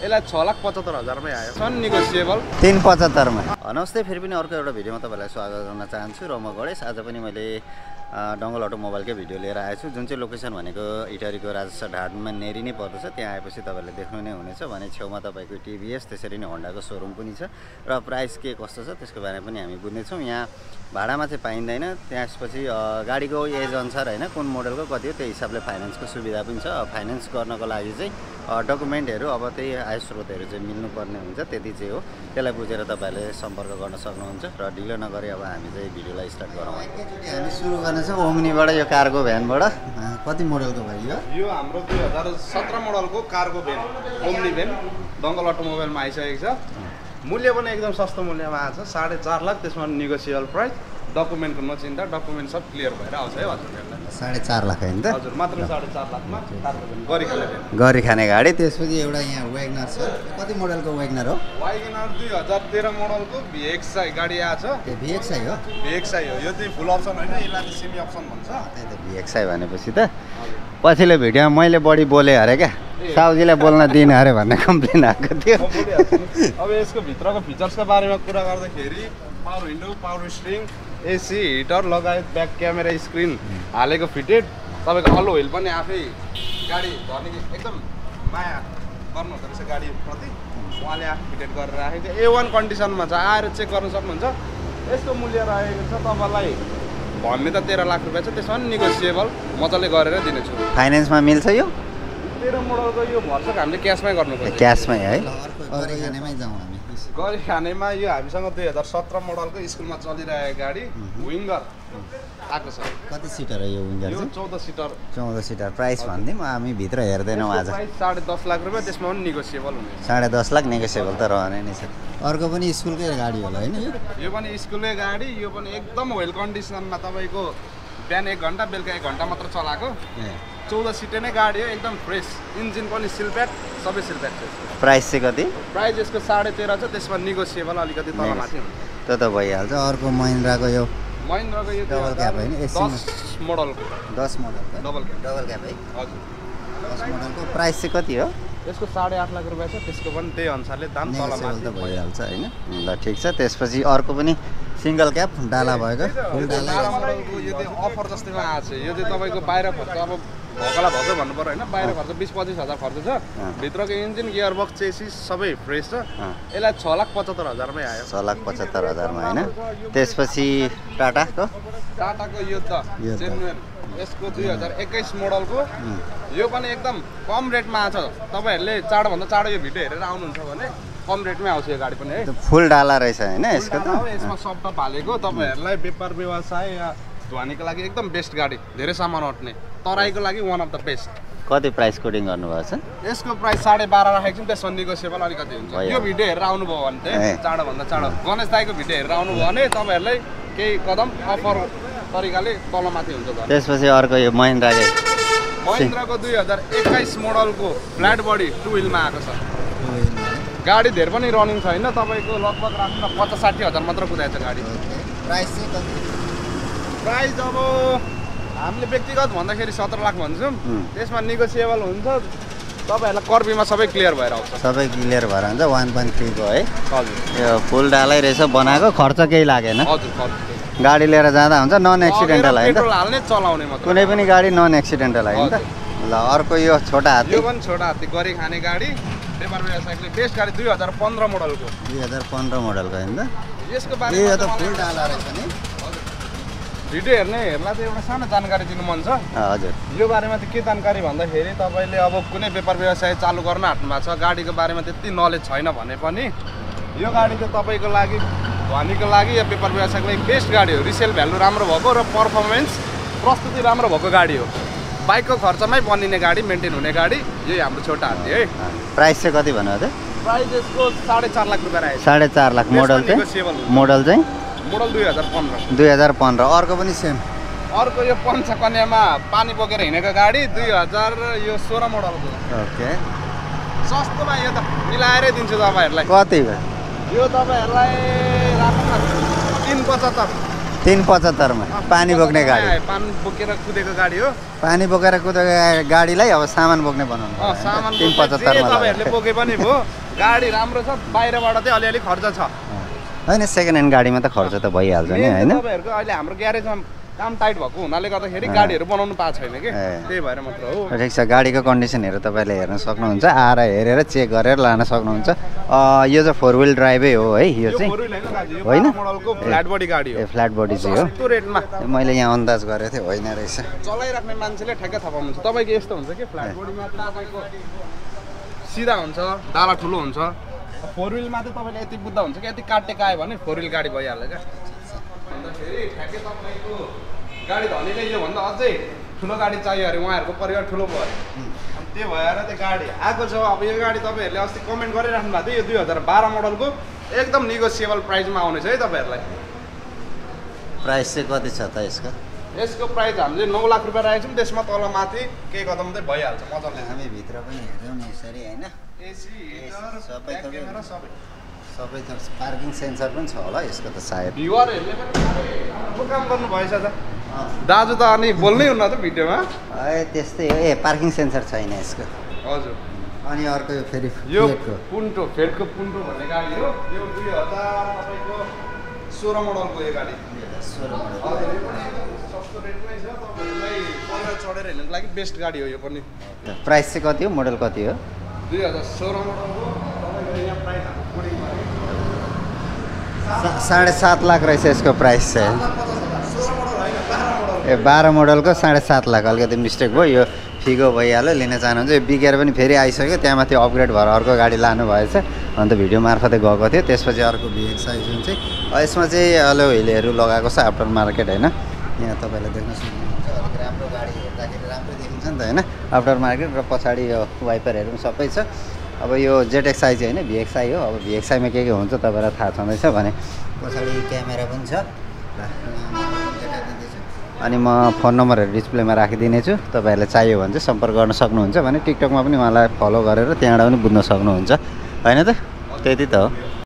यसलाई 6,75,000 मै आयो छन् नेगोसिएबल 375 मा नमस्ते फेरि पनि अर्को एउटा भिडियोमा तपाईलाई स्वागत गर्न चाहन्छु र म गणेश आज पनि मैले डङ्गल अटोमोबाइलकै भिडियो लिएर आएको छु जुन चाहिँ लोकेसन भनेको इटरीको राजस्व ढाडमा नेरी नै पर्दछ त्यहाँ आएपछि तपाईले देख्नु नै हुनेछ भने छेउमा तपाईको टिभीएस त्यसरी नै होन्डाको सोरुम पनि छ र प्राइस के कस्तो छ त्यसको बारेमा पनि हामी बुझ्ने छौं यहाँ भाडामा चाहिँ पाइँदैन त्यसपछि गाडीको एज अनुसार हैन कुन मोडलको कति हो त्यही हिसाबले फाइनान्सको सुविधा पनि छ फाइनान्स गर्नको लागि चाहिँ डकुमेन्टहरु अब त्यही आय स्रोतहरु चाहिँ मिल्नु पर्ने हुन्छ त्यति चाहिँ हो त्यसलाई बुझेर तपाईले सम्पर्क गर्न सक्नुहुन्छ र ढिलो नगरी अब हामी चाहिँ भिडियोलाई स्टार्ट गरौँ हामी सुरु गर्ने छ ओम्नीबाट यो कार्गो भ्यानबाट कति मोडलको भाइ यो हाम्रो 2017 मोडलको कार्गो भ्यान ओम्नी भ्यान डङ्गल अटोमोबाइलमा आइसकेको छ मूल्य पनि एकदम सस्तो मूल्यमा आएको छ 4.5 लाख त्यसमा नेगोसिएबल प्राइस डकुमेन्टको नचिन्ता डकुमेन्ट सब क्लियर भएर आउँछ है हजुरहरुलाई 4.5 लाख हैन त हजुर मात्र 4.5 लाखमा कार्गो भ्यान गरी खाने गाडी त्यसपछि एउटा यहाँ वेगनर छ कति मोडलको वेगनर हो वेगनर 2013 मोडलको VXI गाडी आछ ए VXI हो VXI हो यो चाहिँ फुल अप्सन हैन यसलाई चाहिँ सेमी अप्सन भन्छ त्यही त VXI भनेपछि त पछिल्लो भिडियोमा मैले बढी बोले अरे क्या साउजीलाई बोल्न दिन अरे भन्ने कम्प्लेन आएको थियो अब यसको भित्रको फिचर्सको बारेमा कुरा गर्दाखेरि power window power steering AC heater लगायत ब्याक क्यामेरा स्क्रिन हालेको फिटेड तपाईको अल व्हील पनि आफै गाडी धर्ने एकदम माया गर्नुहुँदो रहेछ गाडी प्रति उहाँले आफै फिटेड गरेर राखेको A1 कन्डिसनमा छ आएर चेक गर्न सक्नुहुन्छ यसको मूल्य रहेको छ तपाईलाई भन्ने त 13 लाख रुपैयाँ छ त्यसमा नेगोसिएबल मजाले गरेर दिनेछु फाइनान्समा मिल्छ यो 13 मोडलको यो भर्सक हामीले क्याशमै गर्नुपर्छ क्याशमै है गरी खानेमै जाउँ हामी गरी खानेमा यो हामीसँग 2017 मोडलको स्कुलमा चलिरहेको गाडी विङ्गर आएको छ कति सिटर हो यो विङ्गर यो 14 सिटर प्राइस भन्दिम हामी भित्र हेर्दैनौँ आज प्राइस 10.5 लाख रुपैयाँ त्यसमा पनि नेगोसिएबल हुनेछ 10.5 लाख नेगोसिएबल त रहने नै छ अर्को पनि स्कुलकै गाडी होला हैन यो पनि स्कुलकै गाडी यो पनि एकदम वेल कन्डिसनमा तपाईको बिहान 1 घण्टा बेलुका 1 घण्टा मात्र चलाएको 14 सिटे नै गाडी हो एकदम फ्रेस इन्जिन पनि सिलप्याड सबै सिलप्याड छ प्राइस चाहिँ कति प्राइस यसको 13.5 छ त्यसमा नेगोसिएबल अलिकति तल माथि हुन्छ त्यो त भइहाल्छ अर्को महिन्द्राको यो डबल क्याप हैन 10 मोडलको 10 मोडलको डबल क्याप है हजुर 10 मोडलको प्राइस चाहिँ कति हो यसको 8.5 लाख रुपैयाँ छ त्यसको पनि त्यही अनुसारले दाम तल माथि त भइहाल्छ हैन ल ठीक छ त्यसपछि अर्को पनि सिंगल क्याप डाला भएको फुल डाला यो चाहिँ अफर जस्तैमा आछ यो चाहिँ तपाईको बाहिर खर्च अब भकला भकै भन्नु पर्यो हैन बाहिर खर्च 20-25 हजार खर्च छ भित्रको इन्जिन गियर बक्स चेसिस सबै फ्रेस छ यसलाई 6,75,000 मै आयो 6,75,000 मा हैन त्यसपछि टाटाको यो त जेन्युइन यसको 2021 मोडलको यो पनि एकदम कम रेटमा आछ तपाईहरुले चाँडो चाँडो यो भिडियो हेरेर आउनुहुन्छ भने कम रेटमै आउँछ यो गाडी पनि है फुल डाला रहेछ हैन यसको त यसमा सफ्ट हालेको तपाईहरुलाई व्यापार व्यवसाय या ध्वनिको लागि एकदम बेस्ट गाडी धेरै सामान अट्ने तराईको लागि वान अफ द बेस्ट कति प्राइस कोडिङ गर्नुभएको छ यसको प्राइस 12.5 राखेको छु त्यसमा नेगोसिएबल अलिकति हुन्छ यो भिडियो हेरेर आउनुभयो भने चाहिँ चाँडो चाँडो गणेश दाइको भिडियो हेरेर आउनुभयो भने तपाईहरुलाई केही कदम अफर तरिकाले तलमाथि हुन्छ त्यसपछि अर्को यो महिन्द्राको 2021 मोडलको फ्ल्याट बडी 2 व्हीलमा आएको छ गाडी धेरै पनि रनिङ छैन तपाईको लगभग राख्नु 50-60 हजार मात्र कुदाएको छ गाडी प्राइस चाहिँ कति प्राइस अब हामीले व्यक्तिगत भन्दाखेरि 17 लाख भन्छौँ त्यसमा नेगोसिएबल हुन्छ तपाईहरुलाई कर्बीमा सबै क्लियर भएर आउँछ सबै क्लियर भएर हुन्छ 1.3 को है हजुर यो फुल डालै रहेछ बनाएको खर्च केही लागेन हजुर खर्च गाडी लिएर जाँदा हुन्छ नन एक्सिडेन्टल हैन पेट्रोल हाल्ने चलाउने मात्र कुनै पनि गाडी नन एक्सिडेन्टल हैन त ल अर्को यो छोटा हात्ती यो पनि छोटा हात्ती गरी खाने गाडी व्यापार व्यवसायले बेस्ट गाडी 2015 मोडलको 2015 मोडलको हैन त यसको बारेमा यो त फुल डाला रहेछ नि भिडियो हेर्नेहरुलाई चाहिँ एउटा सानो जानकारी दिनु मन छ हजुर यो बारेमा चाहिँ के जानकारी भन्दाखेरि तपाईले अब कुनै व्यापार व्यवसाय चालु गर्न आँट्नु भएको छ गाडीको बारेमा त्यति नलेज छैन भने पनि यो गाडी चाहिँ तपाईको लागि ध्वनिको लागि या व्यापार व्यवसायको लागि बेस्ट गाडी हो रिसेल भ्यालु राम्रो भएको र पर्फर्मेन्स प्रस्तुति राम्रो भएको गाडी हो बाइकको खर्चमै बनिने गाडी मेन्टेन हुने गाडी यही हाम्रो छोटा हात्ती है प्राइस चाहिँ कति भन्नु त प्राइस यसको 4.5 लाख रुपैयाँ आयो 4.5 लाख मोडल चाहिँ मोडल 2015 अर्को पनि सेम अर्को यो पञ्चकन्यामा पानी बोकेर हिँडेको गाडी 2016 मोडलको ओके सस्तोमा यो त मिलाएरै दिन्छु तपाईहरुलाई कति यो तपाईहरुलाई राख्नु 375 375 मा पानी बोक्ने गाडी पानी बोकेर कुदेको गाडी हो पानी बोकेर कुदेको गाडीलाई अब सामान बोक्ने बनाउनु सामान 375 मा तपाईहरुले बोके पनि भयो गाडी राम्रो छ बाहिरबाट चाहिँ अलिअलि खर्च छ हैन सेकेन्ड ह्यान्ड गाडीमा त खर्च त भइहाल्छ नि हैन तपाईहरुको अहिले हाम्रो ग्यारेजमा काम टाइट भएको हुनाले गर्दाखेरि गाडीहरु बनाउनु पाएको छैन के त्यही भएर मात्र हो ठिक छ गाडीको कन्डिसनहरु तपाईले हेर्न सक्नुहुन्छ आएर हेरेर चेक गरेर लान सक्नुहुन्छ यो चाहिँ 4 व्हील ड्राइभै हो है यो चाहिँ होइन मोडलको फ्ल्याट बडी गाडी हो ए फ्ल्याट बडी चाहिँ हो त्यो रेटमा मैले यहाँ अन्दाज गरेको थिएँ होइन रहेछ चलाइराख्ने मान्छेले ठ्याक्कै थाहा पाउनुहुन्छ तपाईको यस्तो हुन्छ के फ्ल्याट बडीमा तपाईको सिधा हुन्छ डाला ठुलो हुन्छ 4 व्हीलमा चाहिँ तपाईले यति बुझ्दा हुन्छ कि यति काटेको आयो भने 4 व्हील गाडी भइहाल्छ क्या फेरि ठ्याक्कै तपाईको गाडी धनीले यो भन्दा अझै ठुलो गाडी चाहियो अरे उहाँहरूको परिवार ठुलो भयो अरे अनि त्यो भएर त्यो गाडी आएको छ अब यो गाडी तपाईँहरूले अस्ति कमेन्ट गरिराख्नु भएको थियो यो 2012 मोडलको एकदम निगोसिएबल प्राइसमा आउनेछ है तपाईँहरूलाई प्राइस चाहिँ कति छ त यसको यसको प्राइस हामीले 9 लाख रुपियाँ राखेको छौँ त्यसमा तल माथि केही कदम चाहिँ भइहाल्छ मजाले हामी भित्र पनि हेर्छौँ नि यसरी होइन एसी हिटर सबै क्यामेरा सबै सबै त पार्किङ सेन्सर पनि छ होला यसको त सायद भ्युअरहरूले पनि राम्रो काम गर्नु भएछ त दाजु त अनि बोल्नै हुन्न त भिडियोमा ए त्यस्तै हो ए पार्किङ सेन्सर छैन यसको हजुर अनि अर्को यो फेरि यो पुन्टो फेडको पुन्टो भन्ने गाडी हो यो 2000 तपाईको 16 मोडलको यो गाडी 16 मोडल हजुर यो पनि सस्तो रेटमै छ तपाईहरुलाई पहिला चढेर हिँड्नुको लागि बेस्ट गाडी हो यो पनि प्राइस चाहिँ कति हो मोडल कति हो 2016 मोडलको तपाईको यहाँ प्राइस कोडिङ गरेको 7.5 लाख रहेछ यसको प्राइस चाहिँ 16 मोडल हैन 12 मोडल ए 12 मोडलको 7.5 लाख अलिकति मिस्टेक भयो यो फिगो भइहाल्यो लिन चाहनुहुन्छ यो बिकेर पनि फेरि आइसक्यो त्यहाँ माथि अपग्रेड भएर अर्को गाडी लानु भएछ अन्त भिडियो मार्फतै गएको थियो त्यसपछि अर्को VXI जुन चाहिँ यसमा चाहिँ अलो हिलहरू लगाएको छ आफ्टर मार्केट होइन यहाँ तपाईँले देख्न सक्नुहुन्छ अलिक राम्रो गाडी हेर्दाखेरि राम्रो देखिन्छ नि त होइन आफ्टर मार्केट र पछाडि यो वाइपरहरू पनि सबै छ अब यो ZXI चाहिँ होइन VXI हो अब VXI मा के हुन्छ तपाईँलाई थाहा छँदैछ भने पछाडि क्यामेरा पनि छ अनि म फोन नम्बरहरू डिस्प्लेमा राखिदिनेछु तपाईँहरूलाई चाहियो भने चाहिँ सम्पर्क गर्न सक्नुहुन्छ भने टिकटकमा पनि उहाँलाई फलो गरेर त्यहाँबाट पनि बुझ्न सक्नुहुन्छ होइन त त्यति त हो